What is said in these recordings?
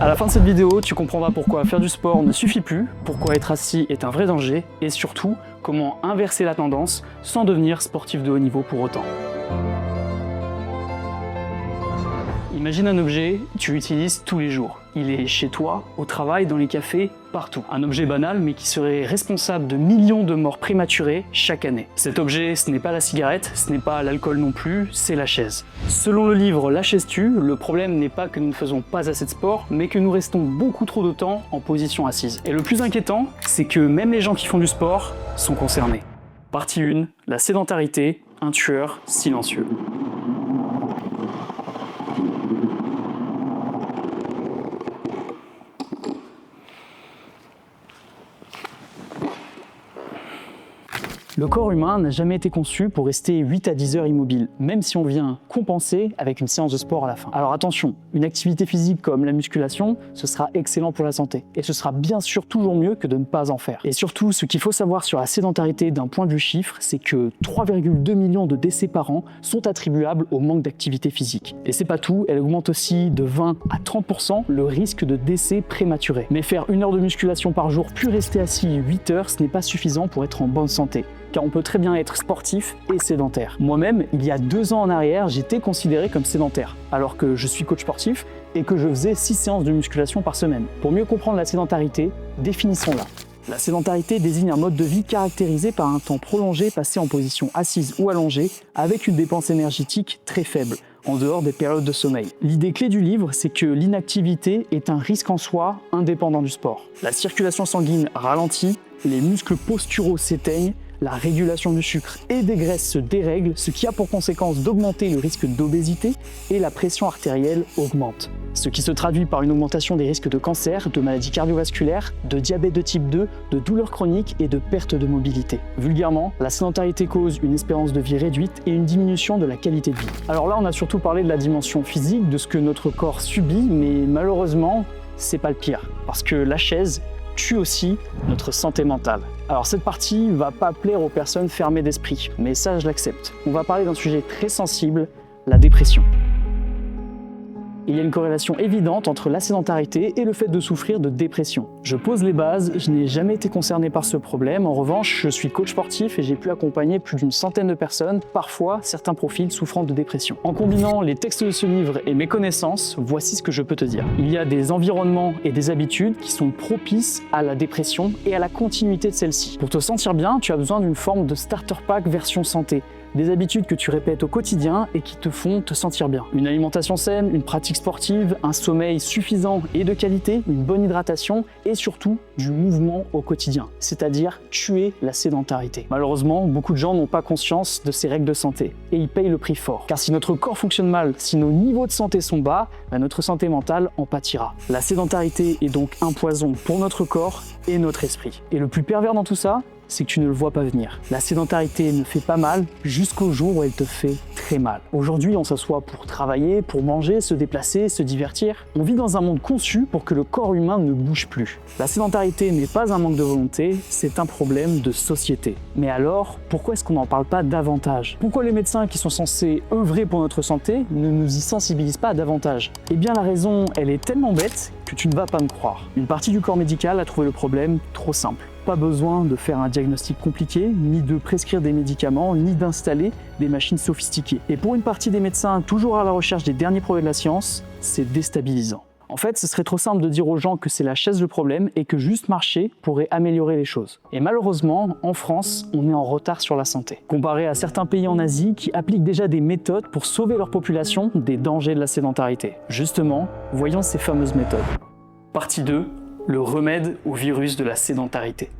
À la fin de cette vidéo, tu comprendras pourquoi faire du sport ne suffit plus, pourquoi être assis est un vrai danger, et surtout, comment inverser la tendance sans devenir sportif de haut niveau pour autant. Imagine un objet, tu l'utilises tous les jours. Il est chez toi, au travail, dans les cafés, partout. Un objet banal, mais qui serait responsable de millions de morts prématurées chaque année. Cet objet, ce n'est pas la cigarette, ce n'est pas l'alcool non plus, c'est la chaise. Selon le livre La chaise tue, le problème n'est pas que nous ne faisons pas assez de sport, mais que nous restons beaucoup trop de temps en position assise. Et le plus inquiétant, c'est que même les gens qui font du sport sont concernés. Partie 1, la sédentarité, un tueur silencieux. Le corps humain n'a jamais été conçu pour rester 8 à 10 heures immobile, même si on vient compenser avec une séance de sport à la fin. Alors attention, une activité physique comme la musculation, ce sera excellent pour la santé. Et ce sera bien sûr toujours mieux que de ne pas en faire. Et surtout, ce qu'il faut savoir sur la sédentarité d'un point de vue chiffre, c'est que 3,2 millions de décès par an sont attribuables au manque d'activité physique. Et c'est pas tout, elle augmente aussi de 20 à 30% le risque de décès prématuré. Mais faire 1 heure de musculation par jour puis rester assis 8 heures, ce n'est pas suffisant pour être en bonne santé. Car on peut très bien être sportif et sédentaire. Moi-même, il y a 2 ans en arrière, j'étais considéré comme sédentaire, alors que je suis coach sportif et que je faisais 6 séances de musculation par semaine. Pour mieux comprendre la sédentarité, définissons-la. La sédentarité désigne un mode de vie caractérisé par un temps prolongé passé en position assise ou allongée, avec une dépense énergétique très faible, en dehors des périodes de sommeil. L'idée clé du livre, c'est que l'inactivité est un risque en soi indépendant du sport. La circulation sanguine ralentit, les muscles posturaux s'éteignent, la régulation du sucre et des graisses se dérègle, ce qui a pour conséquence d'augmenter le risque d'obésité et la pression artérielle augmente. Ce qui se traduit par une augmentation des risques de cancer, de maladies cardiovasculaires, de diabète de type 2, de douleurs chroniques et de perte de mobilité. Vulgairement, la sédentarité cause une espérance de vie réduite et une diminution de la qualité de vie. Alors là, on a surtout parlé de la dimension physique, de ce que notre corps subit, mais malheureusement, c'est pas le pire. Parce que la chaise tue aussi notre santé mentale. Alors cette partie va pas plaire aux personnes fermées d'esprit, mais ça je l'accepte. On va parler d'un sujet très sensible, la dépression. Il y a une corrélation évidente entre la sédentarité et le fait de souffrir de dépression. Je pose les bases, je n'ai jamais été concerné par ce problème. En revanche, je suis coach sportif et j'ai pu accompagner plus d'une centaine de personnes, parfois certains profils souffrant de dépression. En combinant les textes de ce livre et mes connaissances, voici ce que je peux te dire. Il y a des environnements et des habitudes qui sont propices à la dépression et à la continuité de celle-ci. Pour te sentir bien, tu as besoin d'une forme de starter pack version santé. Des habitudes que tu répètes au quotidien et qui te font te sentir bien. Une alimentation saine, une pratique sportive, un sommeil suffisant et de qualité, une bonne hydratation et surtout du mouvement au quotidien, c'est-à-dire tuer la sédentarité. Malheureusement, beaucoup de gens n'ont pas conscience de ces règles de santé et ils payent le prix fort. Car si notre corps fonctionne mal, si nos niveaux de santé sont bas, notre santé mentale en pâtira. La sédentarité est donc un poison pour notre corps et notre esprit. Et le plus pervers dans tout ça, c'est que tu ne le vois pas venir. La sédentarité ne fait pas mal jusqu'au jour où elle te fait très mal. Aujourd'hui, on s'assoit pour travailler, pour manger, se déplacer, se divertir. On vit dans un monde conçu pour que le corps humain ne bouge plus. La sédentarité n'est pas un manque de volonté, c'est un problème de société. Mais alors, pourquoi est-ce qu'on n'en parle pas davantage? Pourquoi les médecins qui sont censés œuvrer pour notre santé ne nous y sensibilisent pas davantage? Eh bien la raison, elle est tellement bête que tu ne vas pas me croire. Une partie du corps médical a trouvé le problème trop simple. Pas besoin de faire un diagnostic compliqué, ni de prescrire des médicaments, ni d'installer des machines sophistiquées. Et pour une partie des médecins toujours à la recherche des derniers progrès de la science, c'est déstabilisant. En fait, ce serait trop simple de dire aux gens que c'est la chaise le problème et que juste marcher pourrait améliorer les choses. Et malheureusement, en France, on est en retard sur la santé. Comparé à certains pays en Asie qui appliquent déjà des méthodes pour sauver leur population des dangers de la sédentarité. Justement, voyons ces fameuses méthodes. Partie 2, le remède au virus de la sédentarité.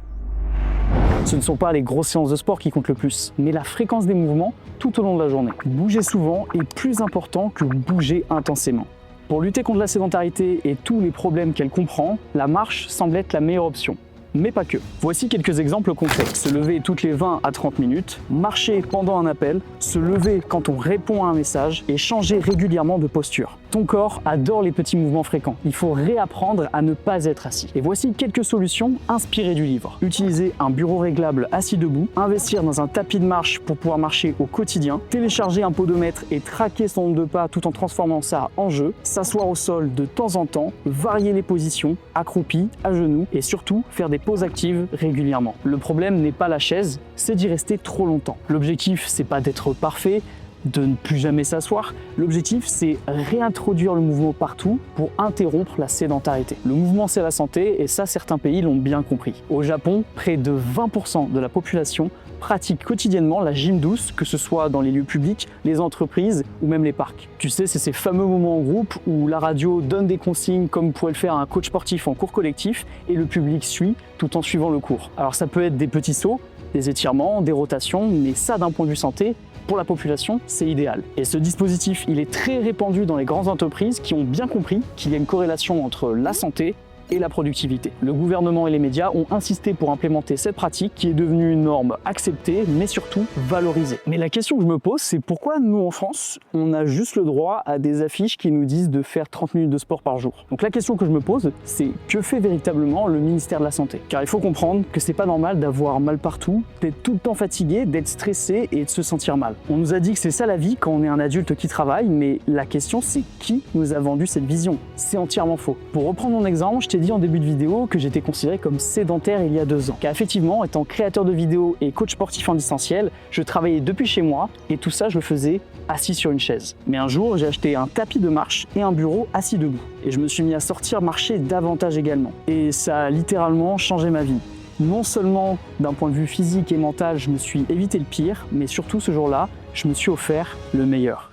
Ce ne sont pas les grosses séances de sport qui comptent le plus, mais la fréquence des mouvements tout au long de la journée. Bouger souvent est plus important que bouger intensément. Pour lutter contre la sédentarité et tous les problèmes qu'elle comprend, la marche semble être la meilleure option. Mais pas que. Voici quelques exemples concrets. Se lever toutes les 20 à 30 minutes, marcher pendant un appel, se lever quand on répond à un message et changer régulièrement de posture. Ton corps adore les petits mouvements fréquents. Il faut réapprendre à ne pas être assis. Et voici quelques solutions inspirées du livre. Utiliser un bureau réglable assis debout, investir dans un tapis de marche pour pouvoir marcher au quotidien, télécharger un podomètre et traquer son nombre de pas tout en transformant ça en jeu, s'asseoir au sol de temps en temps, varier les positions, accroupi, à genoux et surtout faire des pauses actives régulièrement. Le problème n'est pas la chaise, c'est d'y rester trop longtemps. L'objectif, c'est pas d'être parfait, de ne plus jamais s'asseoir. L'objectif, c'est réintroduire le mouvement partout pour interrompre la sédentarité. Le mouvement, c'est la santé et ça, certains pays l'ont bien compris. Au Japon, près de 20% de la population pratique quotidiennement la gym douce, que ce soit dans les lieux publics, les entreprises ou même les parcs. Tu sais, c'est ces fameux moments en groupe où la radio donne des consignes comme pourrait le faire un coach sportif en cours collectif et le public suit tout en suivant le cours. Alors ça peut être des petits sauts, des étirements, des rotations, mais ça d'un point de vue santé, pour la population, c'est idéal. Et ce dispositif, il est très répandu dans les grandes entreprises qui ont bien compris qu'il y a une corrélation entre la santé et la productivité. Le gouvernement et les médias ont insisté pour implémenter cette pratique qui est devenue une norme acceptée, mais surtout valorisée. Mais la question que je me pose, c'est pourquoi nous en France, on a juste le droit à des affiches qui nous disent de faire 30 minutes de sport par jour. Donc la question que je me pose, c'est que fait véritablement le ministère de la Santé? Car il faut comprendre que c'est pas normal d'avoir mal partout, d'être tout le temps fatigué, d'être stressé et de se sentir mal. On nous a dit que c'est ça la vie quand on est un adulte qui travaille, mais la question c'est qui nous a vendu cette vision? C'est entièrement faux. Pour reprendre mon exemple, je t'ai dit en début de vidéo que j'étais considéré comme sédentaire il y a 2 ans. Car effectivement, étant créateur de vidéos et coach sportif en distanciel, je travaillais depuis chez moi et tout ça, je le faisais assis sur une chaise. Mais un jour, j'ai acheté un tapis de marche et un bureau assis debout. Et je me suis mis à sortir marcher davantage également. Et ça a littéralement changé ma vie. Non seulement d'un point de vue physique et mental, je me suis évité le pire, mais surtout ce jour-là, je me suis offert le meilleur.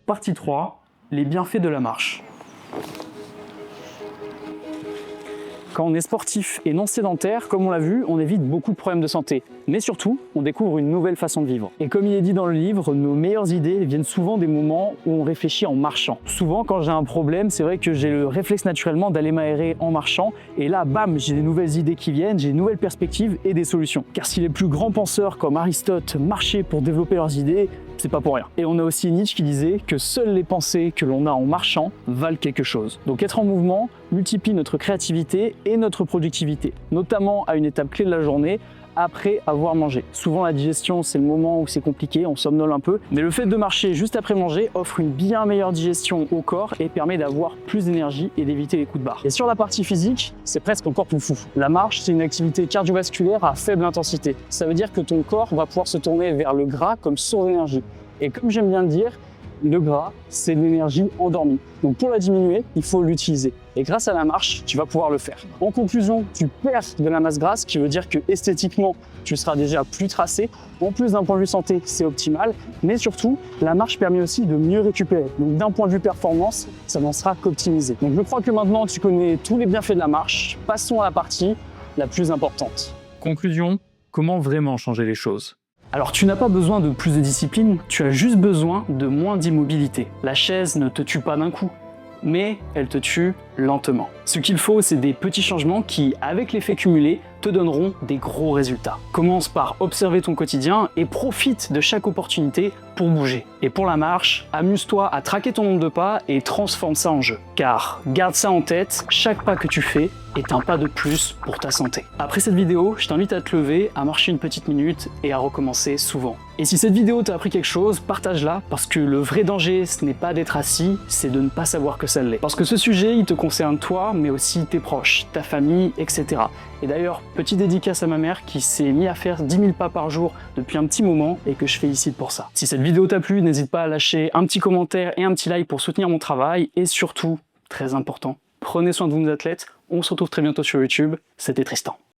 Partie 3, les bienfaits de la marche. Quand on est sportif et non sédentaire, comme on l'a vu, on évite beaucoup de problèmes de santé. Mais surtout, on découvre une nouvelle façon de vivre. Et comme il est dit dans le livre, nos meilleures idées viennent souvent des moments où on réfléchit en marchant. Souvent, quand j'ai un problème, c'est vrai que j'ai le réflexe naturellement d'aller m'aérer en marchant. Et là, bam, j'ai des nouvelles idées qui viennent, j'ai de nouvelles perspectives et des solutions. Car si les plus grands penseurs comme Aristote marchaient pour développer leurs idées, c'est pas pour rien. Et on a aussi Nietzsche qui disait que seules les pensées que l'on a en marchant valent quelque chose. Donc être en mouvement multiplie notre créativité et notre productivité, notamment à une étape clé de la journée, après avoir mangé. Souvent la digestion, c'est le moment où c'est compliqué, on somnole un peu, mais le fait de marcher juste après manger offre une bien meilleure digestion au corps et permet d'avoir plus d'énergie et d'éviter les coups de barre. Et sur la partie physique, c'est presque encore plus fou. La marche, c'est une activité cardiovasculaire à faible intensité. Ça veut dire que ton corps va pouvoir se tourner vers le gras comme source d'énergie. Et comme j'aime bien le dire, le gras, c'est de l'énergie endormie. Donc pour la diminuer, il faut l'utiliser. Et grâce à la marche, tu vas pouvoir le faire. En conclusion, tu perds de la masse grasse, ce qui veut dire que esthétiquement, tu seras déjà plus tracé. En plus d'un point de vue santé, c'est optimal. Mais surtout, la marche permet aussi de mieux récupérer. Donc d'un point de vue performance, ça n'en sera qu'optimisé. Donc je crois que maintenant, tu connais tous les bienfaits de la marche. Passons à la partie la plus importante. Conclusion, comment vraiment changer les choses? Alors tu n'as pas besoin de plus de discipline, tu as juste besoin de moins d'immobilité. La chaise ne te tue pas d'un coup, mais elle te tue lentement. Ce qu'il faut, c'est des petits changements qui, avec l'effet cumulé, te donneront des gros résultats. Commence par observer ton quotidien et profite de chaque opportunité pour bouger. Et pour la marche, amuse-toi à traquer ton nombre de pas et transforme ça en jeu. Car, garde ça en tête, chaque pas que tu fais est un pas de plus pour ta santé. Après cette vidéo, je t'invite à te lever, à marcher une petite minute et à recommencer souvent. Et si cette vidéo t'a appris quelque chose, partage-la, parce que le vrai danger, ce n'est pas d'être assis, c'est de ne pas savoir que ça l'est. Parce que ce sujet, il te concerne toi, mais aussi tes proches, ta famille, etc. Et d'ailleurs, petite dédicace à ma mère qui s'est mise à faire 10 000 pas par jour depuis un petit moment et que je félicite pour ça. Si cette vidéo t'a plu, n'hésite pas à lâcher un petit commentaire et un petit like pour soutenir mon travail. Et surtout, très important, prenez soin de vous mes athlètes. On se retrouve très bientôt sur YouTube. C'était Tristan.